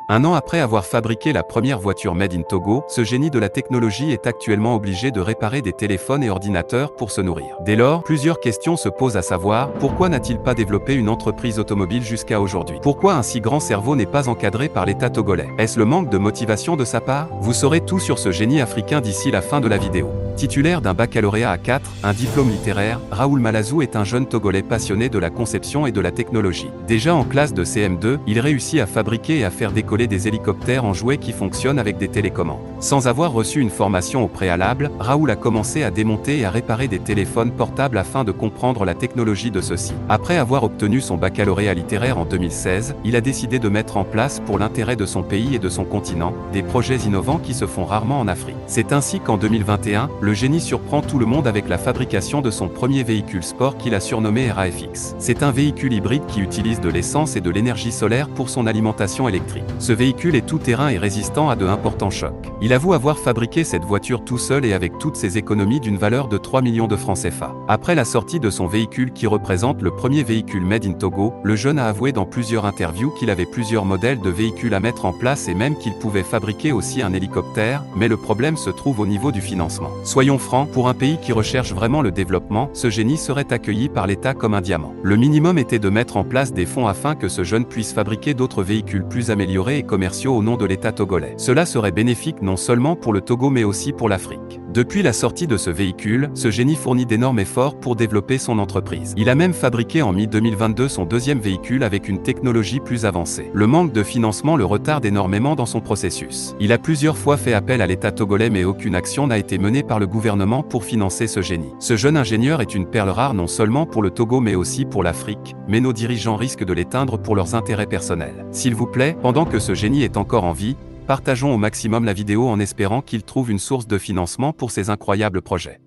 Un an après avoir fabriqué la première voiture made in Togo, ce génie de la technologie est actuellement obligé de réparer des téléphones et ordinateurs pour se nourrir. Dès lors, plusieurs questions se posent à savoir, pourquoi n'a-t-il pas développé une entreprise automobile jusqu'à aujourd'hui? Pourquoi un si grand cerveau n'est pas encadré par l'État togolais? Est-ce le manque de motivation de sa part? Vous saurez tout sur ce génie africain d'ici la fin de la vidéo. Titulaire d'un baccalauréat à 4, un diplôme littéraire, Raoul Malazou est un jeune Togolais passionné de la conception et de la technologie. Déjà en classe de CM2, il réussit à fabriquer et à faire décoller des hélicoptères en jouets qui fonctionnent avec des télécommandes. Sans avoir reçu une formation au préalable, Raoul a commencé à démonter et à réparer des téléphones portables afin de comprendre la technologie de ceux-ci. Après avoir obtenu son baccalauréat littéraire en 2016, il a décidé de mettre en place, pour l'intérêt de son pays et de son continent, des projets innovants qui se font rarement en Afrique. C'est ainsi qu'en 2021, le génie surprend tout le monde avec la fabrication de son premier véhicule sport qu'il a surnommé RAFX. C'est un véhicule hybride qui utilise de l'essence et de l'énergie solaire pour son alimentation électrique. Ce véhicule est tout-terrain et résistant à de importants chocs. Il avoue avoir fabriqué cette voiture tout seul et avec toutes ses économies d'une valeur de 3 millions de francs CFA. Après la sortie de son véhicule qui représente le premier véhicule made in Togo, le jeune a avoué dans plusieurs interviews qu'il avait plusieurs modèles de véhicules à mettre en place et même qu'il pouvait fabriquer aussi un hélicoptère, mais le problème se trouve au niveau du financement. Soyons francs, pour un pays qui recherche vraiment le développement, ce génie serait accueilli par l'État comme un diamant. Le minimum était de mettre en place des fonds afin que ce jeune puisse fabriquer d'autres véhicules plus améliorés et commerciaux au nom de l'État togolais. Cela serait bénéfique non seulement pour le Togo mais aussi pour l'Afrique. Depuis la sortie de ce véhicule, ce génie fournit d'énormes efforts pour développer son entreprise. Il a même fabriqué en mi-2022 son deuxième véhicule avec une technologie plus avancée. Le manque de financement le retarde énormément dans son processus. Il a plusieurs fois fait appel à l'État togolais mais aucune action n'a été menée par le gouvernement pour financer ce génie. Ce jeune ingénieur est une perle rare non seulement pour le Togo mais aussi pour l'Afrique, mais nos dirigeants risquent de l'éteindre pour leurs intérêts personnels. S'il vous plaît, pendant que ce génie est encore en vie, partageons au maximum la vidéo en espérant qu'il trouve une source de financement pour ses incroyables projets.